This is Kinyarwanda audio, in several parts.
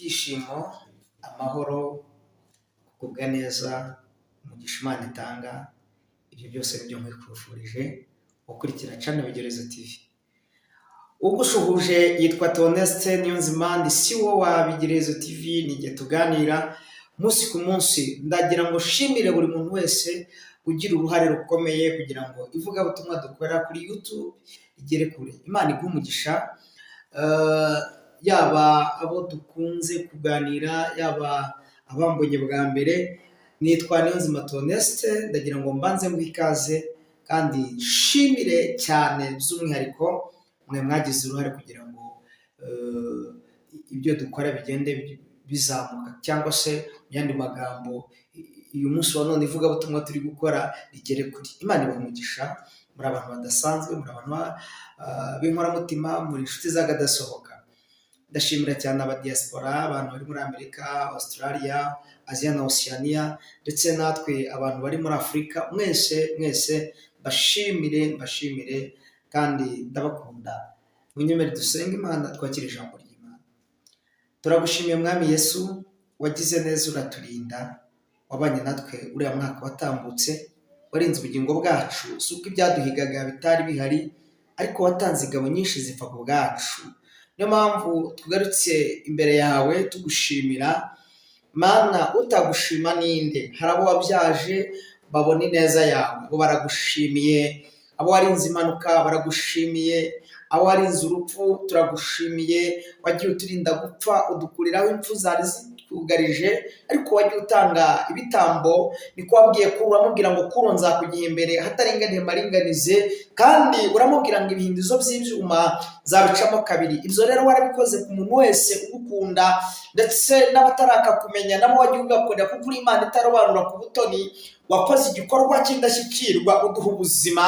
ibyishimo, amahoro, kugubwa neza, umugisha Imana itanga, ibyo byose nibyo nkwifurije ukurikira Channel Bigerezo TV. Ugushuhuje yitwa Theoneste Niyonzima, ndi CEO wa Bigerezo TV. Nijye tuganira umunsi ku munsi. Ndagira ngo shimire buri muntu wese ugira uruhare rukomeye kugira ngo ivugabutumwa dukora kuri YouTube igere kure. Imana iguhe umugisha, yaba abo dukunze kuganira, yaba abambonye bwa mbere. Nitwa Niyonzima Theoneste, ndagira ngo mbanze nguhe ikaze kandi shimire cyane by'umwihariko mwe mwagize uruhare kugira ngo ibyo dukora bigende bizamuka, cyangwa se mu yandi magambo uyu munsi wa none ivugabutumwa turi gukora rigere kuri. Imana ibahe umugisha, muri abantu badasanzwe, muri abantu b'inkoramutima, muri inshuti z'akadasohoka. Ndashimira cyane abadiaspora, abantu bari muri Amerika, Australia, Asia na Oceania, ndetse natwe abantu bari muri Afurika. Mwese mbashimire kandi ndabakunda. Munyemere dusenge Imana, twakire ijambo ry'Imana. Turagushimiye Mwami Yesu, wagize neza uraturinda, wabanye natwe uriya mwaka watambutse, warinze ubugingo bwacu. Si uko ibyaduhigaga bitari bihari, ariko watanze ingabo nyinshi zipfa ku bwacu. Niyo mpamvu tugarutse imbere yawe tugushimira. Mana, utagushima ninde? Hari abo wabyaje babona ineza yawe, abo baragushimiye. Abo warinze impanuka baragushimiye, abo warinze urupfu turagushimiye. Wagiye uturinda gupfa, udukuriraho impfu zari zitugarije, ariko wagiye utanga ibitambo. Niko wabwiye Kuro, uramubwira ngo Kuro nzakugiha imbere hataringaniye maringanize, kandi uramubwira ngo ibihindizo by'ibyuma zabicamo kabiri. Ibyo rero warabikoze ku muntu wese ugukunda, ndetse n'abatarakakumenya nabo wagiye ugakunda, kuko uri Imana itarobanura ku butoni. Wakoze igikorwa cy'indashyikirwa, uduha ubuzima.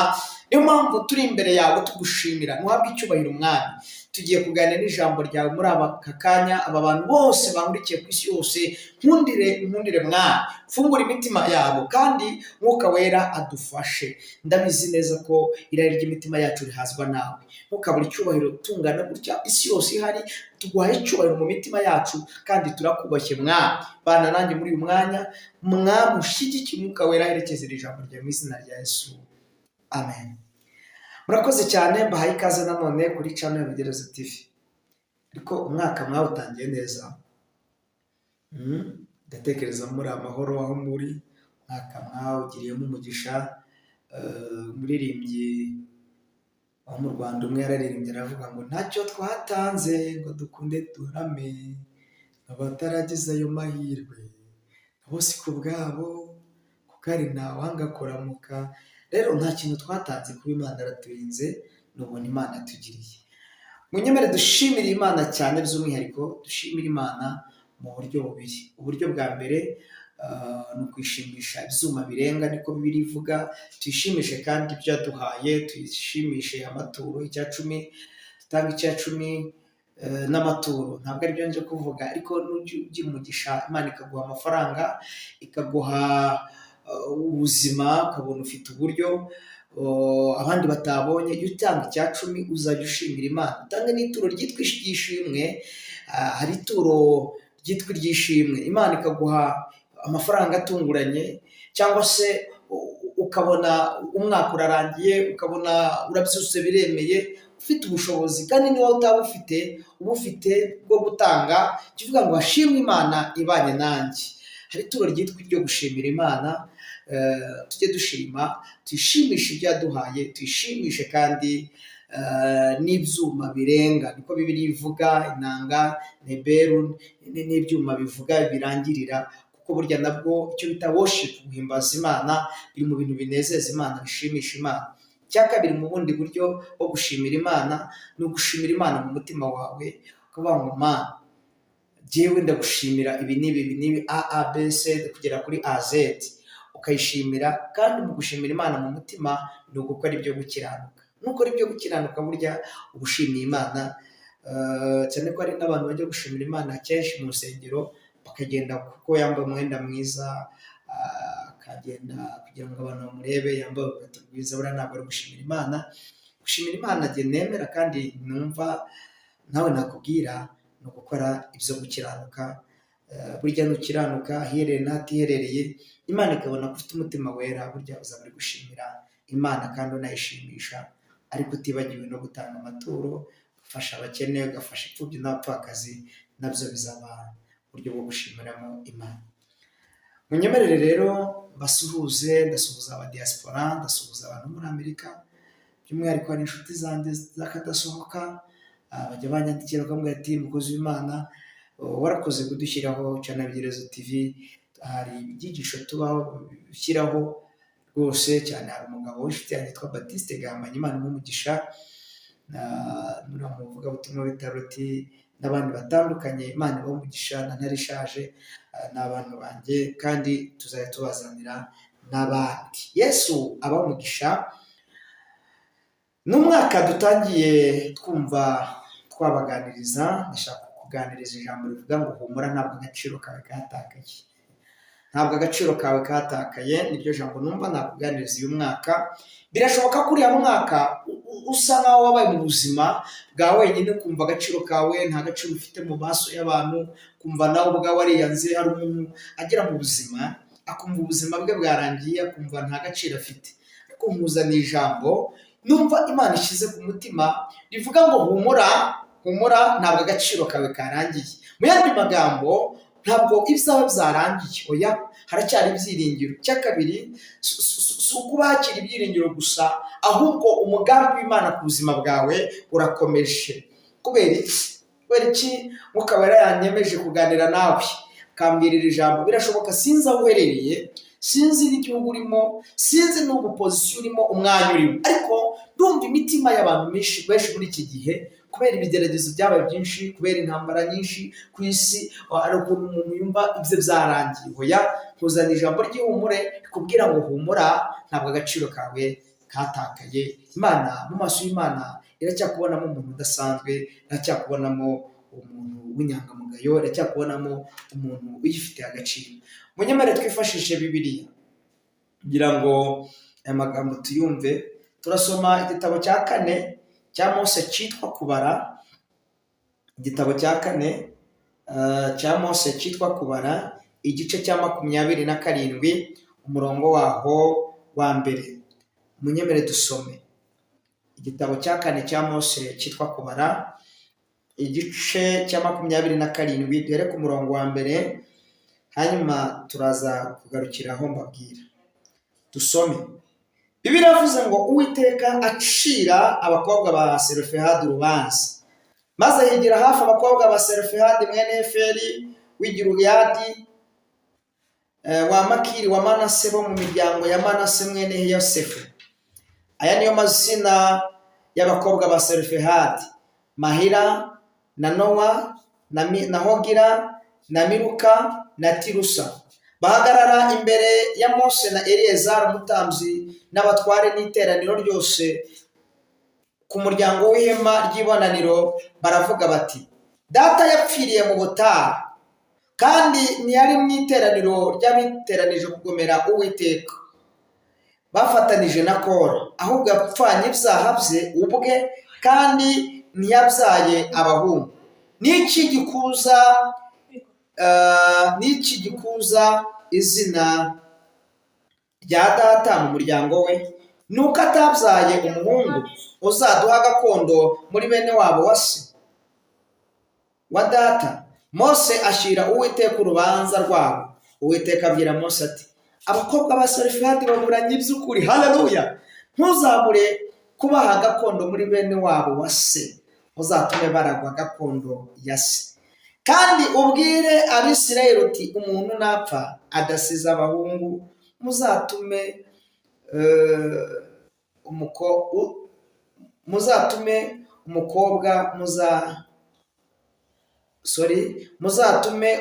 Niyo mpamvu turi imbere yawe tugushimira. Ntuhabwe icyubahiro Mwami. Tugiye kuganira n'ijambo ryawe muri aka kanya. Aba bantu bose bahurikiye ku isi yose, nkundire Mwami, fungura imitima yabo, kandi Mwuka Wera adufashe. Ndabizi neza ko irari ry'imitima yacu rihazwa nawe. Ntukabure icyubahiro tungana gutya, isi yose ihari, tuguhaye icyubahiro mu mitima yacu, kandi turakubashye Mwami. Bana nanjye muri uyu mwanya, Mwami ushyigikiye Mwuka Wera aherekeza iri jambo ryawe mu izina rya Yesu, amen. Murakoze cyane, mbahaye ikaze nanone kuri Channel Bigerezo TV. Ariko umwaka mwawutangiye neza, ndatekereza muri amahoro aho muri. Umwaka mwawugiriyemo umugisha. Umuririmbyi wo mu Rwanda umwe yararirimbye aravuga ngo ntacyo twatanze ngo dukunde durame, abataragize ayo mahirwe nabo si ku bwabo, kuko ari ntawanga kuramuka. Rero nta kintu twatanze kuba Imana yaraturinze, nubona Imana yatugiriye. Munyemere dushimire Imana cyane, by'umwihariko dushimire Imana mu buryo bubiri. Uburyo bwa mbere ni ukwishimisha ibyuma birenga, niko Bibiliya ivuga. Tuyishimishe kandi ibyo yaduhaye, tuyishimishe amaturo, icya cumi, dutanga icya cumi n'amaturo. Ntabwo ari byo nje kuvuga, ariko nugira umugisha Imana ikaguha amafaranga, ikaguha ubuzima, ukabona ufite uburyo abandi batabonye. Iyo utanga icya cumi uzajya ushimira Imana. Utange n'ituro ryitwa iry'ishimwe. Hari ituro ryitwa iry'ishimwe, Imana ikaguha amafaranga atunguranye, cyangwa se ukabona umwaka urarangiye, ukabona urabyutse biremeye, ufite ubushobozi. Kandi niba utaba ufite ubufite bwo gutanga, kivuga ngo hashimwe Imana ibanye nanjye. Hari ituro ryitwa iryo gushimira Imana. Tujye dushima, tuyishimishe ibyo yaduhaye, tuyishimishe kandi n'ibyuma birenga, niko Bibiliya ivuga. Inanga, neberu n'ibyuma bivuga birangirira, kuko burya nabwo icyo bita worship, guhimbaza Imana, biri mu bintu binezeza Imana, bishimisha Imana. Icya kabiri mu bundi buryo bwo gushimira Imana, ni ugushimira Imana mu mutima wawe, ukavuga ngo Mana, jyewe ndagushimira ibi n'ibi A B C kugera kuri A Z, ukayishimira. Kandi mu gushimira Imana mu mutima ni ugukora ibyo gukiranuka. Nukora ibyo gukiranuka burya uba ushimiye Imana. Cyane ko hari n'abantu bajya gushimira Imana kenshi mu rusengero, bakagenda kuko yambaye umwenda mwiza, akagenda kugira ngo abantu bamurebe, yambaye urukweto rwiza. Buriya ntabwo ari gushimira Imana. Gushimira Imana njye nemera kandi numva nawe nakubwira, ni ugukora ibyo gukiranuka. Burya nukiranuka ahihereye n'atiherereye, Imana ikabona ko ufite umutima wera, burya uzaba uri gushimira Imana kandi unayishimisha, ariko utibagiwe no gutanga amaturo, ugafasha abakene, ugafasha imfubyi n'abapfakazi, nabyo bizaba uburyo bwo gushimiramo Imana. Munyemerere rero mbasuhuze, ndasuhuza aba diaspora, ndasuhuza abantu muri Amerika, by'umwihariko hari inshuti zanjye z'akadasohoka, bajya banyandikira bakambwira ati mukozi w'Imana, warakoze kudushyiraho Canabyerezo TV, hari ibyigisho tubaho ushyiraho rwose cyane. Hari umugabo w'inshuti yanjye yitwa Baptiste Gahamanyi, Imana imumugisha, muri mu vugabutumwa w'itaroti n'abandi batandukanye, Imana ibumugisha, na Ntarishaje, n'abantu banjye, kandi tuzajya tubazanira n'abandi. Yesu abamugisha. N'umwaka dutangiye twumva twabaganiriza, ndashaka kuganiriza ijambo rivuga ngo humura, ntabwo agaciro kawe katakaye. Ntabwo agaciro kawe katakaye, niryo jambo numva nakuganiriza uyu mwaka. Birashoboka ko uriya mwaka usa naho wabaye mu buzima bwa wenyine, kumva agaciro kawe nta gaciro ufite mu maso y'abantu, kumva nawe ubwawe wariyanze. Hari umuntu agera mu buzima akumva ubuzima bwe bwarangiye, akumva nta gaciro afite, ariko nkuzaniye ijambo numva Imana ishyize ku mutima rivuga ngo humura, humura, ntabwo agaciro kawe karangiye. Mu yandi magambo, ntabwo ibyawe byarangiye, oya, haracyari ibyiringiro. Cya kabiri, si ukuba hakiri ibyiringiro gusa, ahubwo umugambi w'Imana ku buzima bwawe urakomeje. Kubera iki? Mukaba yanyemeje kuganira nawe, kambwirira ijambo. Birashoboka sinzi aho uherereye, sinzi n'igihugu urimo, sinzi n'ubu pozisiyo urimo, umwanya urimo, ariko ndumva imitima y'abantu benshi muri iki gihe, kubera ibigeragezo byabaye byinshi, kubera intambara nyinshi ku isi, hari ukuntu umuntu yumva ibyo byarangiye. Hoya, nkuzana ijambo ry'ihumure rikubwira ngo humura, ntabwo agaciro kawe katakaye. Imana, mu maso y'Imana iracyakubonamo umuntu udasanzwe, iracyakubonamo umuntu w'inyangamugayo, iracyakubonamo umuntu uyifitiye agaciro. Munyemerere twifashishe Bibiliya kugira ngo aya magambo tuyumve. Turasoma igitabo cya 4 cya Mose cyitwa Kubara, igitabo cya 4 cya Mose cyitwa Kubara, igice cya 27 umurongo waho wa mbere. Munyemerere dusome igitabo cya 4 cya Mose cyitwa Kubara, igice cya 27, duhere ku murongo wa mbere, hanyuma turaza kugarukiraho mbabwira. Dusome. Bibiliya iravuze ngo Uwiteka acira abakobwa ba Selofehadi urubanza, maze yigira hafi abakobwa ba Selofehadi mwene Heferi w'i Gileyadi, wa Makiri wa Manase, bo mu miryango ya Manase mwene Yosefu. Aya niyo mazina y'abakobwa ba Selofehadi: Mahira na Nowa na Hogira na Miruka na Tirusa. Bahagarara imbere ya Mose na Eliyezari umutambyi n'abatware n'iteraniro ryose ku muryango w'ihema ry'ibonaniro, baravuga bati, data yapfiriye mu butayu, kandi ntiyari mu iteraniro ry'abiteranije kugomera Uwiteka bafatanije na Kora, ahubwo yapfanye ibyaha bye ubwe, kandi ntiyabyaye abahungu. N'iki gikuza izina rya data mu muryango we, nuko atabyaye umuhungu uzaduha gakondo muri bene wabo wa data. Mose ashyira Uwiteka urubanza rwabo. Uwiteka abwira Mose ati, abakobwa ba Selofehadi baburanye iby'ukuri, haleluya, ntuzabure kubaha gakondo muri bene wabo wa se, uzatume baragwa gakondo ya se. Kandi ubwire Abisirayeli uti, umuntu napfa adasize abahungu, muzatume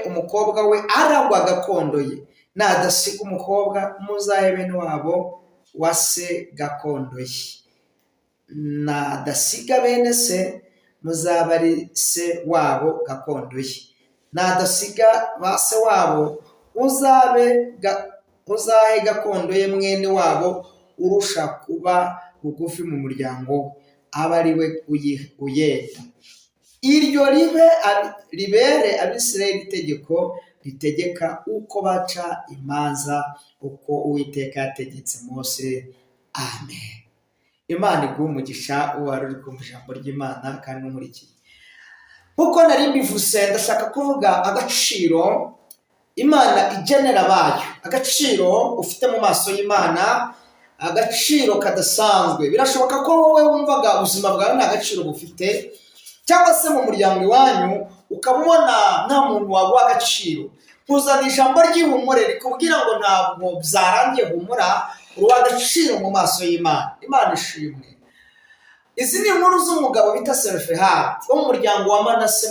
umukobwa we aragwa gakondo ye, nadasiga umukobwa muzahe bene wabo wa se gakondo ye, nadasiga bene se muzabari se wabo gakondo ye, nadasiga ba se wabo uzahe gakondo ye mwene wabo urusha kuba bugufi mu muryango, aba ari we uyenda. iryo ribere abisirayeli itegeko ritegeka uko baca imanza uko Uwiteka yategetse Mose. Amen. Imana iguhe umugisha wari uri kumva ijambo ry'Imana kandi umurikiye. Nk'uko nari mbivuze, ndashaka kuvuga agaciro Imana igenera abayo, agaciro ufite mu maso y'Imana, agaciro kadasanzwe. Birashoboka ko wowe wumvaga ubuzima bwawe nta gaciro bufite, cyangwa se mu muryango iwanyu ukaba ubona nta muntu waguha agaciro. Kuzana ijambo ry'ihumure rikubwira ngo ntabwo byarangiye, humura, uruha agaciro mu maso y'Imana. Imana ishimwe. Izi ni inkuru z'umugabo bita Selofehadi wo mu muryango wa Manase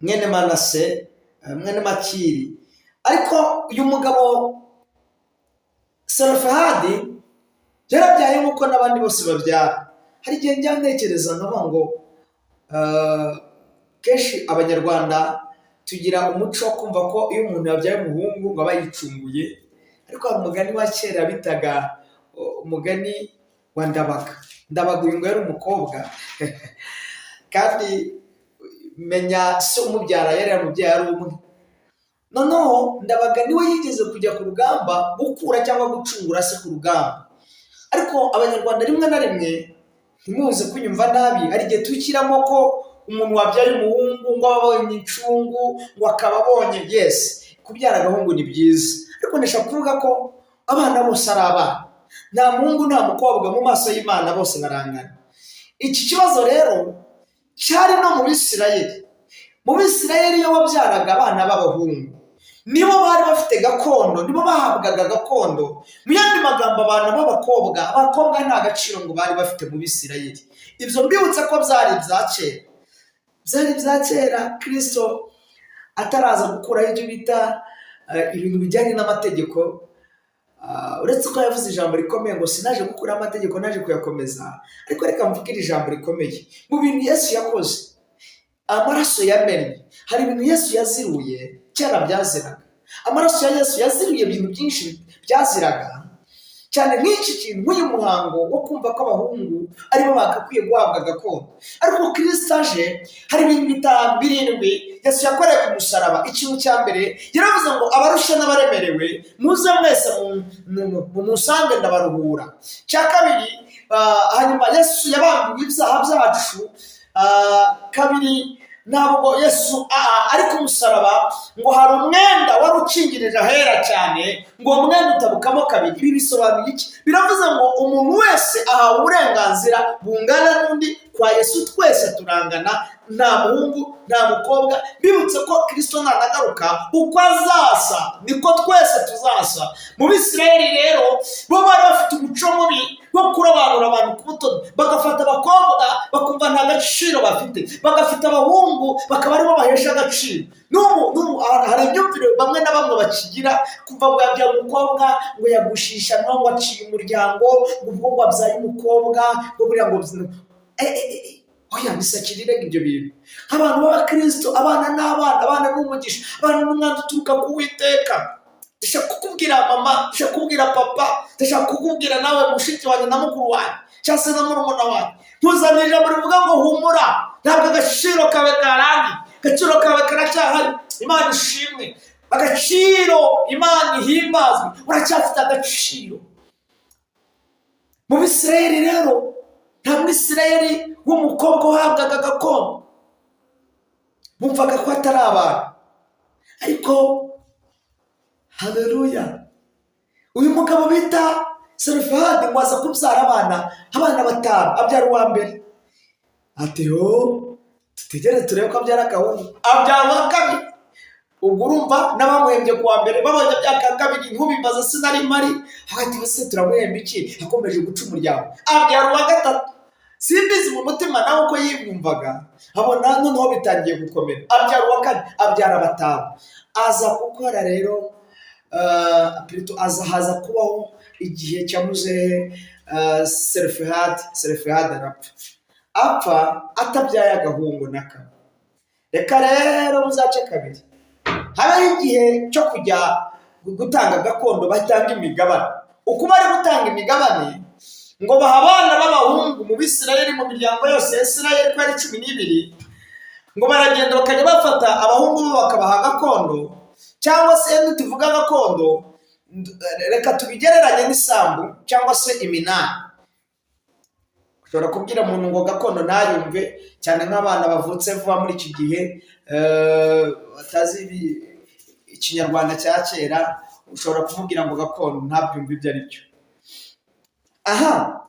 mwene Manase, mwene Makiri. Ariko uyu mugabo Selofehadi yarabyaye nk'uko n'abandi bose babyara. Hari igihe njya ntekereza nkavuga ngo kenshi Abanyarwanda tugira umuco wo kumva ko iyo umuntu yabyaye umuhungu ngo aba yicunguye, ariko hari umugani wa kera bitaga umugani wa Ndabaga. Ndabaga uyu ngo yari umukobwa kandi menya se umubyara yari yamubyaye ari umwe. Noneho Ndabaga niwe yigeze kujya ku rugamba gukura cyangwa gucungura se ku rugamba. Ariko Abanyarwanda rimwe na rimwe, ntimuze kunyumva nabi, hari igihe tukiramo ko umuntu wabyaye umuhungu ngo aba abonye incungu, ngo akaba abonye. Yes, kubyara agahungu ni byiza, ariko ndashaka kuvuga ko abana bose ari abana. Nta muhungu nta mukobwa mu maso y'Imana bose barangana. Iki kibazo rero cyari no mu Bisirayeli. Mu Bisirayeli iyo wabyaraga abana b'abahungu, nibo bari bafite gakondo, nibo bahabwaga gakondo. Mu yandi magambo, abana abakobwa nta gaciro ngo bari bafite mu Bisirayeli. Ibyo mbibutsa ko byari ibya kera, Kristo ataraza gukuraho ibyo bita ibintu bijyanye n'amategeko. Uretse ko yavuze ijambo rikomeye ngo sinaje gukuraho amategeko, naje kuyakomeza. Ariko reka mvuge iri jambo rikomeye. Mu bintu Yesu yakoze, amaraso yamennye, hari ibintu Yesu yaziruye kera byaziraga. Amaraso ya Yesu yaziruye ibintu byinshi byaziraga, cyane nk'iki kintu, nk'uyu muhango wo kumva ko abahungu aribo bagakwiye guhabwa gakondo. Ariko Kristo aje, hari ibintu birindwi Yesu yakoreye ku musaraba. Ikintu cya mbere yaravuze ngo abarushye n'abaremerewe muze mwese mumusange ndabaruhura. Cya kabiri, hanyuma Yesu yabambiwe ibyaha byacu. Kabiri, ntabwo Yesu ari ku musaraba ngo hari umwenda wari ukingirije ahera cyane ngo uwo mwenda utabukamo kabiri. Ibi bisobanuye iki? Biravuze ngo umuntu wese ahawe uburenganzira bungana n'undi. Kwa Yesu twese turangana, nta muhungu nta mukobwa. Bibutse ko Kristo nanagaruka uko azasa niko twese tuzasa. Mu Bisirayeli rero bo bari bafite umuco mubi wo kurobanura abantu ku butoni, bagafata abakobwa bakumva nta gaciro bafite, bagafite abahungu bakaba aribo bahesha agaciro. N'ubu hari imyumvire bamwe na bamwe bakigira, kumva ngo yabyaye umukobwa ngo yagushisha, ngo aciye umuryango, ngo ubwo ngo abyaye umukobwa ngo buriya ngo oya, bisakirire ibyo bintu. Abantu b'Abakristo, abana n'umugisha, abana n'umwanda uturuka ku Uwiteka. Ndashaka kukubwira mama, ndashaka kukubwira papa, ndashaka kukubwira nawe mushiki wanjye na mukuru wanjye cyangwa se na murumuna wanjye, ntuzanire ijambo rivuga ngo humura, ntabwo agaciro kawe karangiye, agaciro kawe karacyahari. Imana ishimwe, agaciro Imana ihimbazwe, uracyafite agaciro. Mu Bisirayeli rero, nta Mwisirayeli w'umukobwa uhabwaga gakondo, bumvaga ko atari abantu. Ariko haleluya, uyu mugabo bita Selofehadi ngo aza kubyara abana 5, abyara uwa mbere. Ati tutegereze turebe ko abyara agahungu, abyara uwa kabiri. Ubwo urumva n'abamuhembye kuwa mbere babonye byaka kabiri, ntubibaza sinari mari, hagati bose turamuhemba iki, akomeje guca umuryango. Abyara uwa gatatu, simbizi mu mutima nawe uko yiyumvaga, abona noneho bitangiye gukomera. Abyara uwa kane, abyara 5. Aza gukora rero, haza kubaho igihe cya muzehe Selofehadi apfa atabyaye agahungu na kamwe. Reka rero muzace kabiri, habaho igihe cyo kujya gutanga gakondo, batanga imigabane. Uko bari gutanga imigabane, ngo baha abana b'abahungu mu Bisirayeli, mu miryango yose ya Isirayeli ko ari 12, ngo baragenda bakajya bafata abahungu bo bakabaha gakondo, cyangwa se nituvuga gakondo reka tubigereranye n'isambu cyangwa se iminani. Ushobora kubwira umuntu ngo gakondo ntayumve, cyane nk'abana bavutse vuba muri iki gihe batazi ikinyarwanda cya kera, ushobora kumubwira ngo gakondo ntabyumve ibyo ari byo. Aha,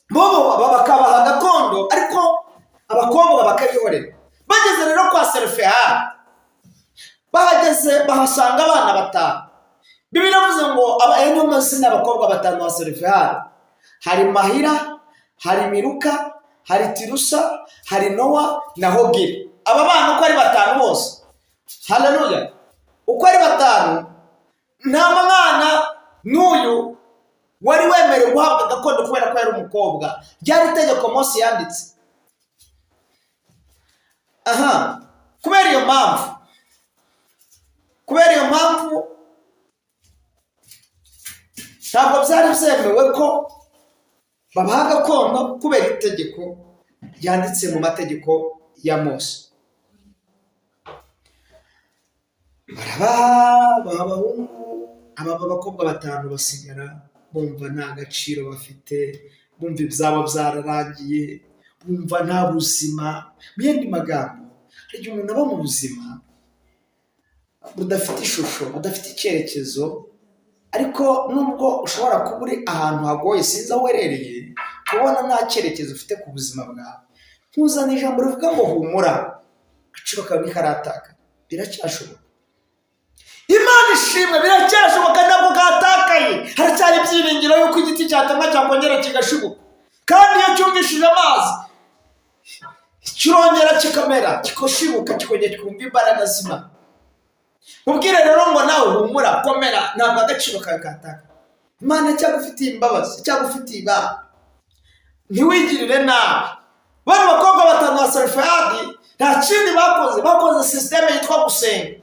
bo bakabaha gakondo ariko abakobwa bakayihorera. Bageze rero kwa Selofehadi, bahageze bahasanga abana 5. Bibiliya ivuze ngo niyo mazina y'abakobwa 5 ba Selofehadi: hari Mahira, hari Miruka, hari Tirusa, hari Nowa na Hogiri. Aba bana uko ari 5 bose, haleluya, uko ari 5, nta mwana n'uyu wari wemerewe guhabwa gakondo kubera ko yari umukobwa. Ryari itegeko Mose yanditse. Aha, kubera iyo mpamvu ntabwo byari byemewe ko babaha gakondo kubera itegeko ryanditse mu mategeko ya Mose. Aba bakobwa 5 basigara bumva nta gaciro bafite, bumva ibyabo byararangiye, bumva nta buzima. Mu yandi magambo, hari igihe umuntu aba mu buzima budafite ishusho, budafite icyerekezo, ariko nubwo ushobora kuba uri ahantu hagoye, sinzi aho uherereye, kubona nta cyerekezo ufite ku buzima bwawe, nkuzana ijambo rivuga ngo humura, agaciro kawe ntikarataka, biracyashoboka. Imana ishimwe, biracyashoboka, ntabwo katakaye. Haracyari ibyiringiro yuko igiti cyatemwa cyakongera kigashibuka, kandi iyo cyumvishije amazi kirongera kikamera, kikoshibuka, kikongera kikumva imbaraga z'Imana. Mubwire rero ngo nawe humura, komera, ntabwo agaciro kawe kataka. Imana cyagufitiye imbabazi, cyagufitiye ibanga, ntiwigirire nabi. Bano bakobwa 5 ba Selofehadi nta kindi bakoze system yitwa gusenga.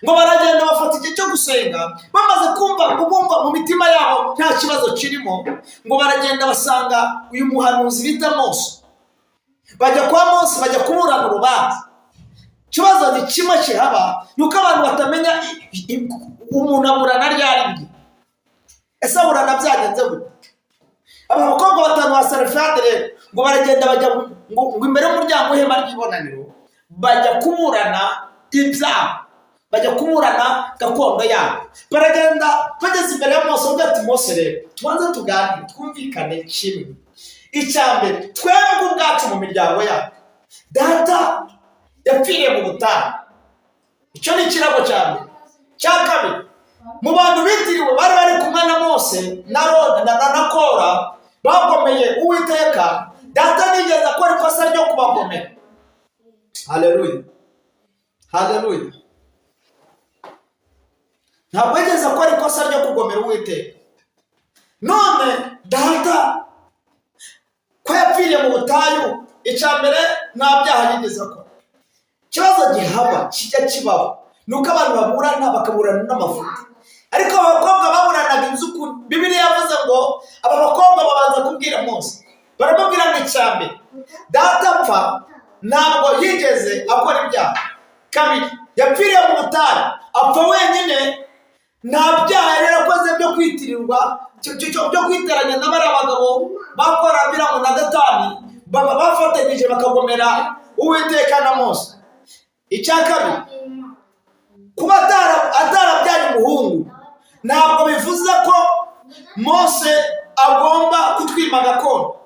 Ngo baragenda bafata igihe cyo gusenga, bamaze bumva mu mitima yabo nta kibazo kirimo, ngo baragenda basanga uyu muhanuzi bita Mose. Bajya kwa Mose, bajya kuburana urubanza. Ikibazo ni kimwe kihaba, nuko abantu batamenya umuntu aburana ryari. Ese aburana byagenze gute? Aba bakobwa 5 ba Selofehadi rero ngo baragenda bajya ngo imbere y'umuryango w'ihema ry'ibonaniro, bajya kuburana ibyaha, bajya kuburana gakondo yabo. Baragenda bageze imbere ya Mose, uvuga ati Mose rero tubanze tuganire, twumvikane kimwe. Icyambere, twebwe ubwacu mu miryango yacu, data yapfiriye mu butayu. Icyo ni ikirago cya mbere. Cya kabiri, mu bantu bitiriwe bari kumwe na Mose na Aroni na Kora bagomeye Uwiteka, data nigeze akora ikosa ryo kubagomera. Haleluya, haleluya. Ntabwo yigeze akora ikosa ryo kugomera Uwiteka. None data ko yapfiriye mu butayu, icya mbere nta byaha yigeze akora. Ikibazo gihaba kijya kibaho nuko abantu baburana, bakaburana n'amafuti. Ariko abakobwa baburanaga inzukuri. Bibiliya yavuze ngo aba bakobwa babanza kubwira Mose, baramubwira ngo icya mbere, data apfa ntabwo yigeze akora ibyaha. Kabiri, yapfiriye mu butayu, apfa wenyine, nta byaha yari yarakoze byo kwitirirwa, byo kwiteranya n'abari abagabo bakora Biramu na Datani, bafatanyije bakagomera Uwiteka na Mose. Icya kabiri, kuba atarabyaye umuhungu ntabwo bivuze ko Mose agomba kutwima gakondo.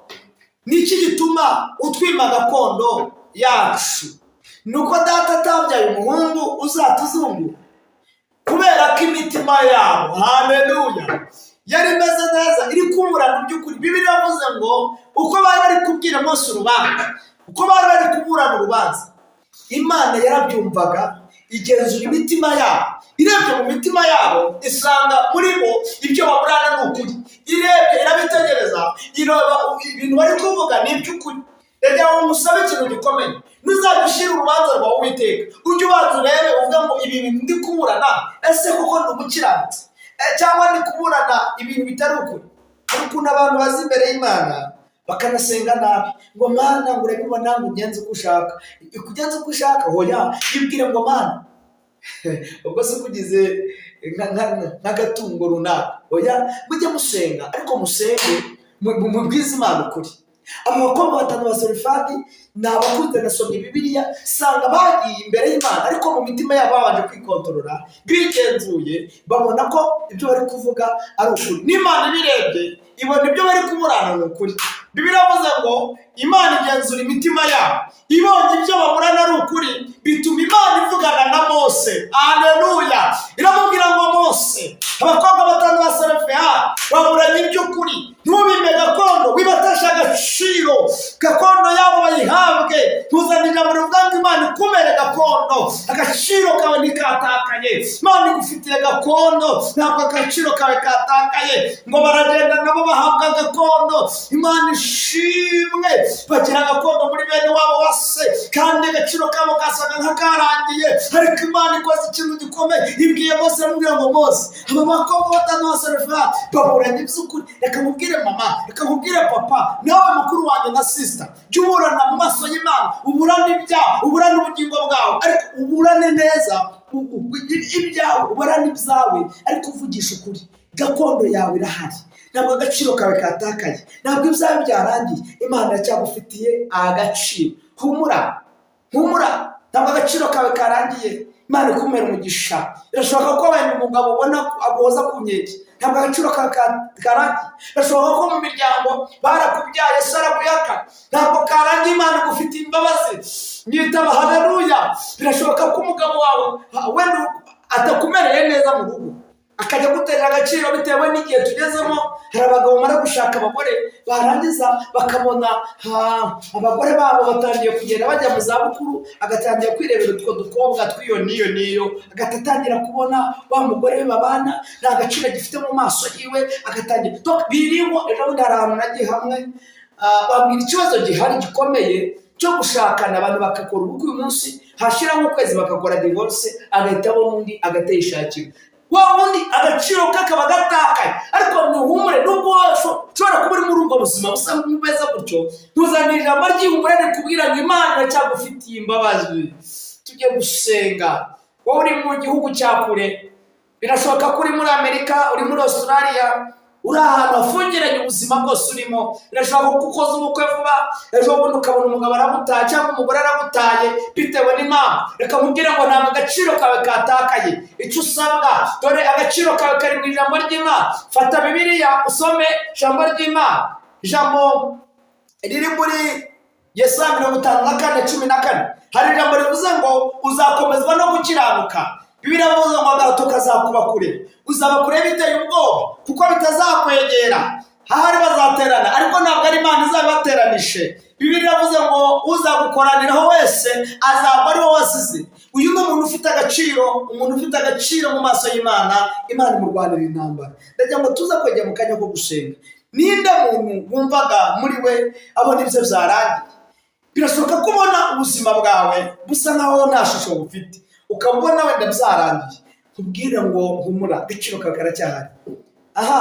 Niki gituma utwima gakondo yacu? Nuko data atabyaye umuhungu uzatuzungura, kubera ko imitima yabo, haleluya, yari imeze neza, iri kuburana by'ukuri. Bibiliya yavuze ngo uko bari kubwira Mose urubanza, uko bari kuburana urubanza, Imana yarabyumvaga, igenzura imitima yabo. Irebye mu mitima yabo, isanga muri bo ibyo baburana ni ukuri. Irebye irabitegereza, ireba ibintu bari kuvuga ni iby'ukuri. Reka umusabe ikintu gikomeye, ntuzagushyire urubanza rwa Uwiteka, ujye ubanza urebe uvuga ngo ibi bintu ndi kuburana, ese kuko ndi umukiranutsi, cyangwa ndi kuburana ibintu bitari ukuri. hari ukuntu abantu baza imbere y'Imana bakanasenga nabi ngo Mana ngo urabibona ngo ugenze uko ushaka, kugenza uko ushaka hoya yibwire ngo Mana ubwo se kugize nk'agatungo runaka, oya mujye musenga ariko musenge mubwize Imana ukuri. Abo bakobwa batanu ba Sarefati ni abakunze nasomye Bibiliya sanga bagiye imbere y'Imana ariko mu mitima yabo babanje kwikontorora, bigenzuye babona ko ibyo bari kuvuga ari ukuri. n'Imana ibirebye ibona ibyo bari kuburana ni ukuri. Bibiliya yavuze ngo Imana igenzura imitima yabo, ibonye ibyo baburana ari ukuri bituma Imana ivugana na Mose. Haleluya! Iramubwira ngo Mose, abakobwa batanu ba Sarefati baburanye iby'ukuri, ntubime gakondo, wibatesha agaciro gakondo yabo bayihabwe. Ntuzane ijambo rivuga ngo Imana ikumere gakondo, agaciro kawe ntikatakaye. Imana igufitiye gakondo, ntabwo agaciro kawe katakaye. Ngo baragenda nabo bahabwa gakondo, Imana ishimwe, bagira gakondo muri bene wabo wase, kandi agaciro kabo kasaga nk'akarangiye. Ariko Imana ikoze ikintu gikomeye, ibwiye Mose amubwira ngo Mose, aba bakobwa batanu ba Sarefati baburanye iby'ukuri. Reka nkubwire mama, reka nkubwire papa, nawe mukuru wanjye na sister, jya uburana mu maso y'Imana, uburane ibyaha, uburane ubugingo bwawe, ariko uburane neza ibyawe, uburane ibyawe ariko uvugisha ukuri. Gakondo yawe irahari, ntabwo agaciro kawe katakaye, ntabwo ibyawe byarangiye. Imana iracyagufitiye agaciro. Humura, humura, ntabwo agaciro kawe karangiye. Imana ikumera umugisha. Birashoboka ko wenda umugabo ubona aguhoza ku nkeke, ntabwo agaciro kawe karangiye. Birashoboka ko mu miryango barakubyaye se arakuyaka, ntabwo karangiye. Imana igufitiye imbabazi, nyitaba haleluya. Birashoboka ko umugabo wawe wenda atakumereye neza mu rugo, akajya guterera agaciro bitewe n'igihe tugezemo. Hari abagabo bamara gushaka abagore, barangiza bakabona abagore babo batangiye kugenda bajya mu zabukuru, agatangira kwirebera utwo dukobwa tw'iyo n'iyo, agatangira kubona wa mugore we babana nta gaciro gifite mu maso yiwe, agatangira biriho. Ejo bundi hari ahantu nagiye hamwe, bambwira ikibazo gihari gikomeye cyo gushakana. Abantu bagakora ubukwe uyu munsi, hashira nk'ukwezi bagakora divorce, agahita abona undi agatayishakira. Wa wundi agaciro kakaba gatakaye. Ariko ntuhumure, nubwo ushobora kuba uri muri ubwo buzima busa nk'ubeza gutyo, ntuzanire ijambo ry'ihumure rikubwira ngo Imana iracyagufitiye imbabazi. Tujye gusenga. Wowe uri mu gihugu cya kure, birashoboka ko uri muri Amerika, uri muri Australia, uri ahantu hafungiranye ubuzima bwose urimo. Birashoboka ko ukoze ubukwe vuba, ejo bundi ukabona umugabo aragutaye cyangwa umugore aragutaye bitewe n'impamvu. Reka nkubwire ngo ntabwo agaciro kawe katakaye. Icyo usabwa, dore agaciro kawe kari mu ijambo ry'Imana. Fata Bibiliya usome ijambo ry'Imana, ijambo riri muri Yesaya 54:14. Hari ijambo rivuze ngo uzakomezwa no gukiranuka. Bibiliya ivuze ngo agahato kazakuba kure, uzaba kure biteye ubwoba kuko bitazakwegera. Ahari bazaterana ariko ntabwo ari Imana izabateranishe. Bibiliya ivuze ngo uzagukoraniraho wese azaba ari wowe wasize. Uyu ni umuntu ufite agaciro, umuntu ufite agaciro mu maso y'Imana. Imana imurwanira intambara. Ndagira ngo tuza kwegera mu kanya ko gusenga. Ninde muntu wumvaga muri we abona ibyo byarangiye? Birashoboka ko ubona ubuzima bwawe busa nkaho nta shusho bufite, ukabona wenda byarangiye. Kubwira ngo humura, agaciro kawe karacyahari. Aha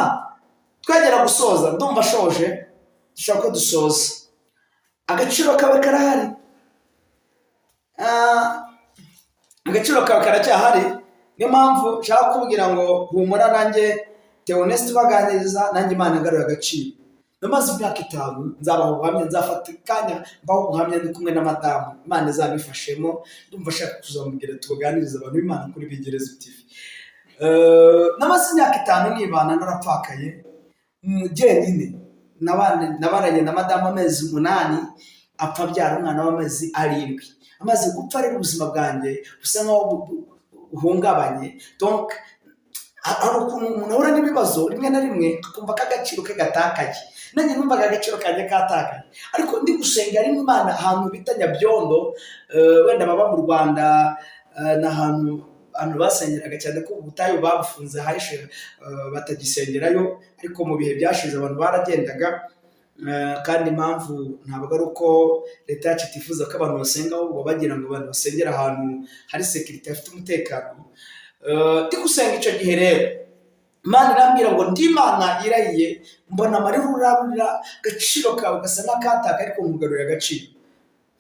twagera gusoza, ndumva shoje, dushaka ko dusoza. Agaciro kawe karahari, agaciro kawe karacyahari. Niyo mpamvu nshaka kubwira ngo humura. Nanjye Theoneste baganiriza, nanjye Imana igarura agaciro. Namaze imyaka 5 nzabaho ubuhamya, nzafata kanya mbaho ubuhamya ndi kumwe na madamu. Imana izabifashemo. Ndumva shaka kuzamubwira tuganiriza abantu b'Imana kuri Bigerezo TV. Namaze imyaka 5 nibana narapfakaye jyenyine. Nabaranye na madamu amezi 8, apfa byara umwana w'amezi 7. Amaze gupfa rero ubuzima bwanjye busa nkaho buhungabanye. Donc hari ukuntu umuntu ahura n'ibibazo rimwe na rimwe akumva ko agaciro ke gatakaye. Nanjye numvaga agaciro kanjye katakaye, ariko ndi gusenga rimwe Imana ahantu bita Nyabyondo, wenda baba mu Rwanda, n'ahantu basengeraga cyane ko ubutayu babufunze harishe batagisengerayo. Ariko mu bihe byashize abantu baragendaga, kandi impamvu ntabwo ari uko leta yacu itifuza ko abantu basenga, ahubwo bagira ngo abantu basengera ahantu hari security, hafite umutekano. Ndi gusenga icyo gihe rero Imana irambwira ngo ndi Imana irahiye, mbona amarira urarurira, agaciro kawe gasa n'akataka ariko nkugarurira agaciro.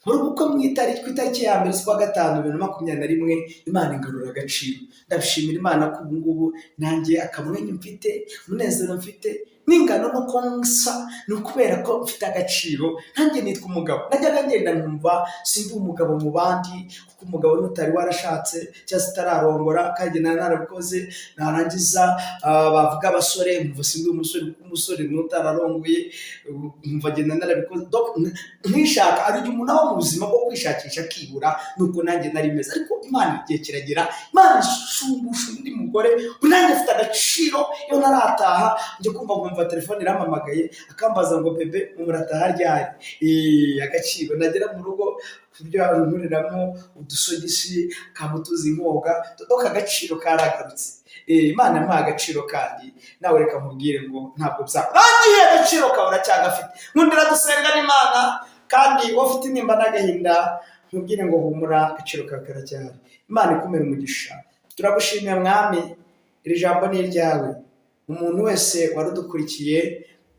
Muri uko ku itariki ya mbere z'ukwa gatanu 2021 Imana ingarura agaciro. Ndabishimira Imana ko ubu ngubu nanjye akamwenyu mfite, umunezero mfite, n'ingano no konsa, ni ukubera ko mfite agaciro. Nanjye nitwa umugabo. Najyaga ngenda nkumva sindi umugabo mu bandi, kuko umugabo n'utari warashatse cyangwa utararongora, kandi narabikoze. Narangiza bavuga abasore, mvuga sindi umusore n'utararongoye, mvuga ngenda narabikoze. Nkishaka ari umuntu aho mu buzima bwo kwishakisha kibura, nuko nanjye nari meze. Ariko Imana igihe kiragera, Imana ishumbusha undi mugore, nanjye afite agaciro. Iyo narataha njye kumva nkumva telefone iramamagaye akambaza ngo bebe murataha ryari. Agaciro nagera mu rugo kubyo nkuriramo udusogisi kamutuzi inkoga, doka agaciro karagarutse. Imana yampaye agaciro, kandi nawe reka nkubwire ngo ntabwo byarangiye, agaciro kawe uracyagafite. Nkundira dusenga n'Imana, kandi ufite intimba n'agahinda nkubwire ngo humura, agaciro kawe karacyahari. Imana ikumere umugisha. Turagushimiye Mwami, iri jambo ni iryawe. Umuntu wese warudukurikiye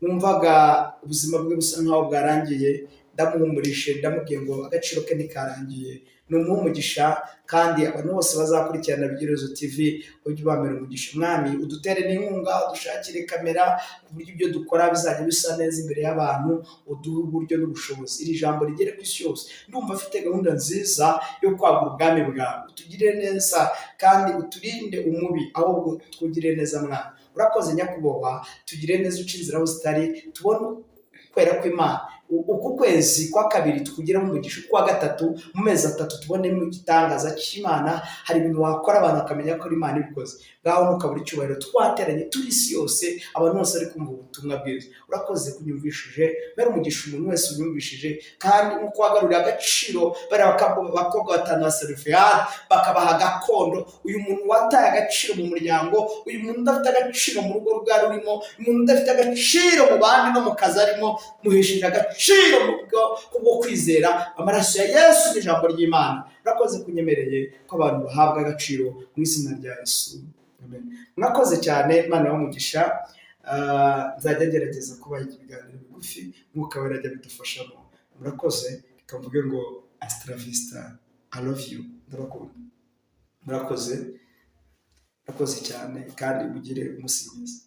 wumvaga ubuzima bwe busa nkaho bwarangiye, ndamuhumurishe, ndamubwiye ngo agaciro ke ntikarangiye. Ni umugisha, kandi abantu bose bazakurikirana Bigirezo TV ujye ubamera umugisha. Mwami udutere n'inkunga, udushakire kamera ku buryo ibyo dukora bizajya bisa neza imbere y'abantu, uduhe uburyo n'ubushobozi, iri jambo rigere ku isi yose. Ndumva afite gahunda nziza yo kwagura ubwami bwawe. Utugirire neza kandi uturinde umubi, ahubwo twugirire neza Mwami. Urakoze Nyakubahwa, tugire neza, uca inzira aho zitari, tubone kwera kw'Imana. Uku kwezi kwa kabiri tukugiramo umugisha, kwa gatatu mu mezi atatu tubonemo igitangaza cy'Imana. Hari ibintu wakora abantu bakamenya ko Imana ibikoze. Ngaho ntukabura icyubahiro. Twateranye turi isi yose, abantu bose ari kumva ubutumwa bwiza. Urakoze kunyumvishije, mbere umugisha umuntu wese unyumvishije, kandi nkuko wagaruriye agaciro bari abakobwa 5 ba Serufiyadi bakabaha gakondo. Uyu muntu wataye agaciro mu muryango, uyu muntu udafite agaciro mu rugo rwari urimo, umuntu udafite agaciro mu bandi no mu kazi arimo, muhesheje agaciro kubwo kwizera amaraso ya Yesu n'ijambo ry'Imana. Urakoze kunyemereye ko abantu bahabwa agaciro mu izina rya Yesu. Amen. Mwakoze cyane, Imana y'umugisha. Nzajya ngerageza kubaha ibiganiro bigufi, Mwuka Wera ajya bidufashamo. Murakoze, reka mvuge ngo Astra Vista, I love you, ndabakunda. Murakoze cyane, kandi mugire umunsi mwiza.